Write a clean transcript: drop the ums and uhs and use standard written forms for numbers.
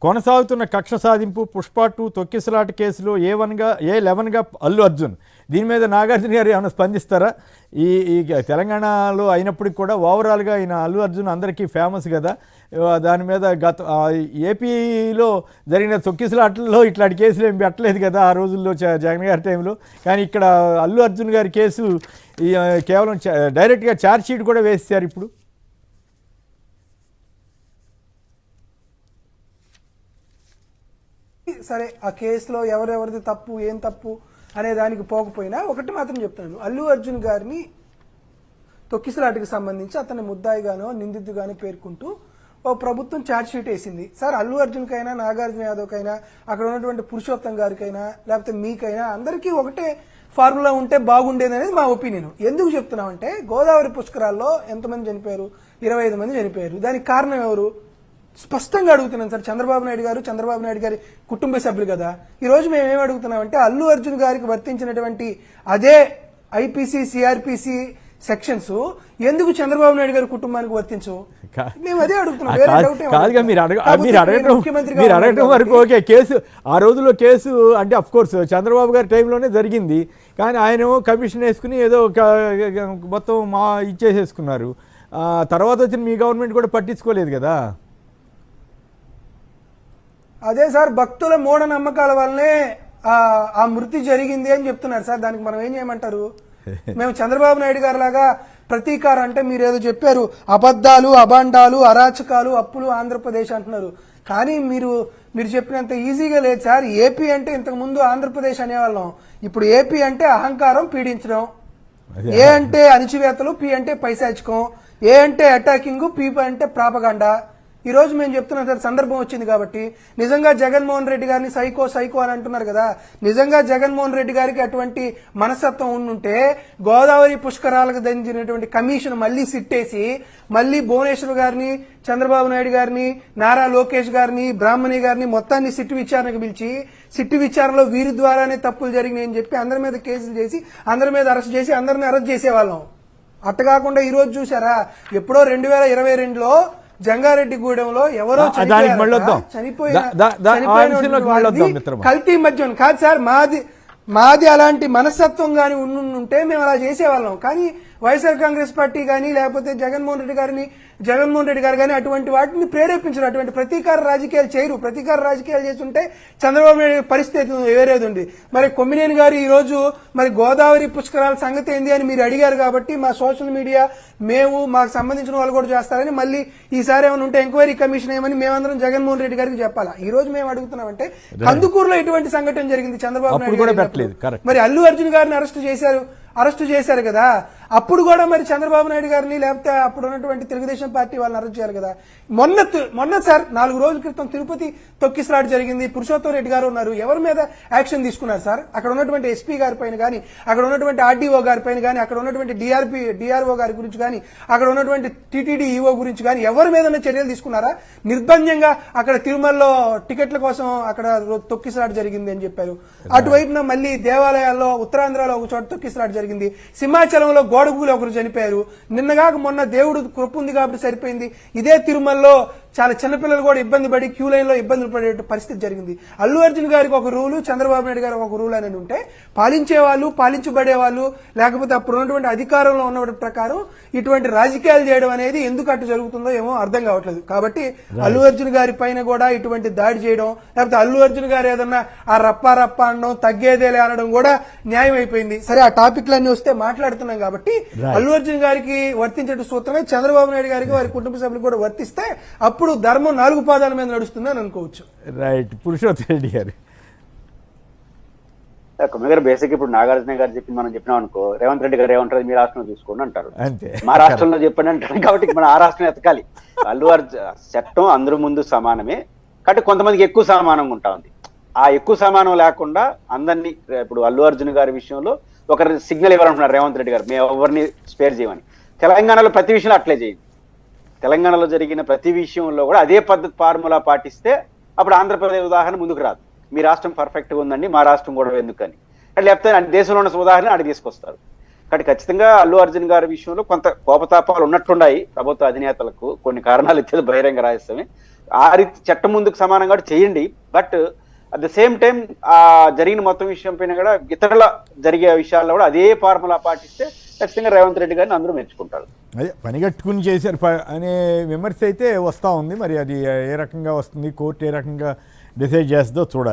కొనసాగుతున్న కక్ష సాధింపు పుష్ప 2 తొక్కిసలాట కేసులో A11గా అల్లు అర్జున్. దీని మీద నాగార్జున గారు ఏమైనా స్పందిస్తారా? ఈ తెలంగాణలో అయినప్పటికీ కూడా ఓవరాల్గా ఆయన అల్లు అర్జున్ అందరికీ ఫేమస్ కదా. దాని మీద ఏపీలో జరిగిన తొక్కిసలాటల్లో ఇట్లాంటి కేసులు ఏం పెట్టలేదు కదా ఆ రోజుల్లో జగన్ గారి టైంలో. కానీ ఇక్కడ అల్లు అర్జున్ గారి కేసు కేవలం డైరెక్ట్గా ఛార్జ్ షీట్ కూడా వేస్తారు ఇప్పుడు. సరే, ఆ కేసులో ఎవరెవరిది తప్పు ఏం తప్పు అనే దానికి పోకపోయినా ఒకటి మాత్రం చెప్తున్నాను, అల్లు అర్జున్ గారిని తొక్కిసలాటకి సంబంధించి అతన్ని ముద్దాయిగానో నిందితుగానో పేర్కొంటూ ఓ ప్రభుత్వం ఛార్జ్ షీట్ వేసింది. సార్, అల్లు అర్జున్కైనా నాగార్జున యాదవ్కైనా అక్కడ ఉన్నటువంటి పురుషోత్తం గారికైనా లేకపోతే మీకైనా అందరికీ ఒకటే ఫార్ములా ఉంటే బాగుండేది అనేది మా ఒపీనియన్. ఎందుకు చెప్తున్నామంటే, గోదావరి పుష్కరాల్లో ఎంతమంది చనిపోయారు? 25 మంది చనిపోయారు. దానికి కారణం ఎవరు? స్పష్టంగా అడుగుతున్నాం సార్. చంద్రబాబు నాయుడు గారి కుటుంబ సభ్యులు కదా. ఈ రోజు మేము ఏం అడుగుతున్నామంటే, అల్లు అర్జున్ గారికి వర్తించినటువంటి అదే ఐపీసీ సిఆర్పిసి సెక్షన్స్ ఎందుకు చంద్రబాబు నాయుడు గారి కుటుంబానికి వర్తించవు? మేము అదే అడుగుతున్నాం. మీరు అడగటం వరకు ఓకే. కేసు ఆ రోజుల్లో కేసు అంటే అఫ్ కోర్స్ చంద్రబాబు గారి టైంలోనే జరిగింది. కానీ ఆయన కమిషన్ వేసుకుని ఏదో మొత్తం ఇచ్చేసేసుకున్నారు. తర్వాత వచ్చిన మీ గవర్నమెంట్ కూడా పట్టించుకోలేదు కదా. అదే సార్, భక్తుల మూఢనమ్మకాల వల్లనే ఆ మృతి జరిగింది అని చెప్తున్నారు సార్. దానికి మనం ఏం చేయమంటారు? మేము చంద్రబాబు నాయుడు గారి లాగా ప్రతీకారం అంటే మీరు ఏదో చెప్పారు, అబద్ధాలు అభాండాలు అరాచకాలు అప్పులు ఆంధ్రప్రదేశ్ అంటున్నారు. కానీ మీరు చెప్పినంత ఈజీగా లేదు సార్. ఏపీ అంటే ఇంతకు ముందు ఆంధ్రప్రదేశ్ అనేవాళ్ళం. ఇప్పుడు ఏపీ అంటే అహంకారం, పీడించడం. ఏ అంటే అణిచివేతలు, పి అంటే పైశాచికం, ఏ అంటే అటాకింగ్, పి అంటే ప్రాపగాండా. ఈ రోజు మేము చెప్తున్నాం సార్, సందర్భం వచ్చింది కాబట్టి. నిజంగా జగన్మోహన్ రెడ్డి గారిని సైకో అని అంటున్నారు కదా. నిజంగా జగన్మోహన్ రెడ్డి గారికి అటువంటి మనస్తత్వం ఉండుంటే గోదావరి పుష్కరాలకు దంచినటువంటి కమిషన్ మళ్లీ సిట్టేసి మళ్లీ భువనేశ్వర్ గారిని, చంద్రబాబు నాయుడు గారిని, నారా లోకేష్ గారిని, బ్రాహ్మణి గారిని మొత్తాన్ని సిట్టు విచారణకు పిలిచి సిట్టు విచారణలో వీరి ద్వారానే తప్పులు జరిగినాయని చెప్పి అందరి మీద కేసులు చేసి అందరి మీద అరెస్ట్ చేసి అందరిని అరెస్ట్ చేసేవాళ్ళం. అట్ట కాకుండా ఈ రోజు చూసారా, ఎప్పుడో 2022లో జంగారెడ్డిగూడెంలో ఎవరో కల్తీ మద్యం కాదు సార్. మాది అలాంటి మనస్తత్వం గాని ఉంటే మేము అలా చేసేవాళ్ళం. కానీ వైఎస్ఆర్ కాంగ్రెస్ పార్టీ కానీ లేకపోతే జగన్మోహన్ రెడ్డి గారు కానీ అటువంటి వాటిని ప్రేరేపించరు. అటువంటి ప్రతీకార రాజకీయాలు చేయరు. ప్రతీకార రాజకీయాలు చేస్తుంటే చంద్రబాబు నాయుడు పరిస్థితి వేరేది ఉంది. మరి కొమ్మినేని గారు ఈ రోజు మరి గోదావరి పుష్కరాల సంగతి ఏంది అని మీరు అడిగారు కాబట్టి మా సోషల్ మీడియా మాకు సంబంధించిన వాళ్ళు కూడా చేస్తారని మళ్ళీ ఈసారి ఏమైనా ఉంటే ఎంక్వైరీ కమిషన్ ఏమని మేమందరం జగన్మోహన్ రెడ్డి గారికి చెప్పాలా. ఈ రోజు మేము అడుగుతున్నామంటే, కందుకూరులో ఎటువంటి సంఘటన జరిగింది చంద్రబాబు నాయుడు మరి అల్లు అర్జున్ గారిని అరెస్టు చేశారు కదా. అప్పుడు కూడా మరి చంద్రబాబు నాయుడు గారిని లేకపోతే అప్పుడు ఉన్నటువంటి తెలుగుదేశం పార్టీ వాళ్ళని అరెస్ట్ చేయాలి కదా. మొన్న సార్ 4 రోజుల క్రితం తిరుపతి తొక్కిసలాట జరిగింది. పురుషోత్తం రెడ్డి గారు ఉన్నారు. ఎవరి మీద యాక్షన్ తీసుకున్నారు సార్? అక్కడ ఉన్నటువంటి ఎస్పీ గారి పైన కానీ, అక్కడ ఉన్నటువంటి ఆర్డీఓ గారి పైన కానీ, అక్కడ ఉన్నటువంటి డిఆర్ఓ గారి గురించి కానీ, అక్కడ ఉన్నటువంటి టీటీడీ ఈఓ గురించి కానీ ఎవరి మీద చర్యలు తీసుకున్నారా? నిర్బంధంగా అక్కడ తిరుమలలో టికెట్ల కోసం అక్కడ తొక్కిసలాట జరిగింది అని చెప్పారు. అటువైపున మళ్ళీ దేవాలయాల్లో ఉత్తరాంధ్రలో ఒక చోట తొక్కిసలాట జరిగింది. సింహాచలంలో గోడగులు ఒకరు చనిపోయారు. నిన్నగాక మొన్న దేవుడు కృప ఉంది కాబట్టి సరిపోయింది. ఇదే తిరుమలలో చాలా చిన్నపిల్లలు కూడా ఇబ్బంది పడి క్యూ లైన్ లో ఇబ్బందులు పడే పరిస్థితి జరిగింది. అల్లు అర్జున్ గారికి ఒక రూలు, చంద్రబాబు నాయుడు గారికి ఒక రూల్ అనేది ఉంటే పాలించే వాళ్ళు, పాలించబడే వాళ్ళు లేకపోతే అప్పుడు ఉన్నటువంటి అధికారంలో ఉన్న ప్రకారం ఇటువంటి రాజకీయాలు చేయడం అనేది ఎందుకు అటు జరుగుతుందో ఏమో అర్థం కావట్లేదు. కాబట్టి అల్లు అర్జున్ గారి పైన కూడా ఇటువంటి దాడి చేయడం, లేకపోతే అల్లు అర్జున్ గారు ఏదన్నా ఆ రప్ప అనడం, తగ్గేదేలే అనడం కూడా న్యాయం అయిపోయింది. సరే, ఆ టాపిక్లన్నీ వస్తే మాట్లాడుతున్నాం కాబట్టి అల్లు అర్జున్ గారికి వర్తించే సూత్రమే చంద్రబాబు నాయుడు గారికి వారి కుటుంబ సభ్యులకు కూడా వర్తిస్తే అప్పుడు ధర్మం 4 పాదాల మీద నడుస్తుందని అనుకోవచ్చు. రైట్. పురుషోత్తం రెడ్డి గారు బేసిక్ ఇప్పుడు నాగార్జున గారు చెప్పి మనం చెప్పినాం అనుకో, రేవంత్ రెడ్డి గారు ఏమంటారు, మీ రాష్ట్రంలో చూసుకోండి అంటారు, మా రాష్ట్రంలో చెప్పండి అంటారు. కాబట్టి మన ఆ రాష్ట్రం ఎతకాలి. అల్లు అర్జున్ చట్టం అందరి ముందు సమానమే, కాబట్టి కొంతమందికి ఎక్కువ సమానంగా ఉంటా ఉంది. ఆ ఎక్కువ సమానం లేకుండా అందరినీ ఇప్పుడు అల్లు అర్జున్ గారి విషయంలో ఒక సిగ్నల్ ఇవ్వాలంటున్నారు రేవంత్ రెడ్డి గారు, మేము ఎవరిని స్పేర్ చేయమని. తెలంగాణలో ప్రతి విషయంలో అట్లే చేయండి. తెలంగాణలో జరిగిన ప్రతి విషయంలో కూడా అదే పద్ధతి ఫార్ములా పాటిస్తే అప్పుడు ఆంధ్రప్రదేశ్ ఉదాహరణ ముందుకు రాదు. మీ రాష్ట్రం పర్ఫెక్ట్గా ఉందండి, మా రాష్ట్రం కూడా ఎందుకని, లేకపోతే దేశంలో ఉన్న ఉదాహరణ అడిగి తీసుకొస్తారు. కాబట్టి ఖచ్చితంగా అల్లు అర్జున్ గారి విషయంలో కొంత కోపతాపాలు ఉన్నట్టున్నాయి ప్రభుత్వ అధినేతలకు. కొన్ని కారణాలు ఇచ్చేది బహిరంగ రహస్యమే. ఆ రీతి చట్టం ముందుకు సమానం కూడా చేయండి. But at the same time ఆ జరిగిన మొత్తం విషయం పైన కూడా ఇతరుల జరిగే విషయాల్లో కూడా అదే ఫార్ములా పాటిస్తే ఖచ్చితంగా రేవంత్ రెడ్డి గారిని అందరూ మెచ్చుకుంటారు. అదే పనిగట్టుకుని చేశారు అనే విమర్శ అయితే వస్తూ ఉంది. మరి అది ఏ రకంగా వస్తుంది, కోర్టు ఏ రకంగా డిసైడ్ చేస్తుందో చూడాలి.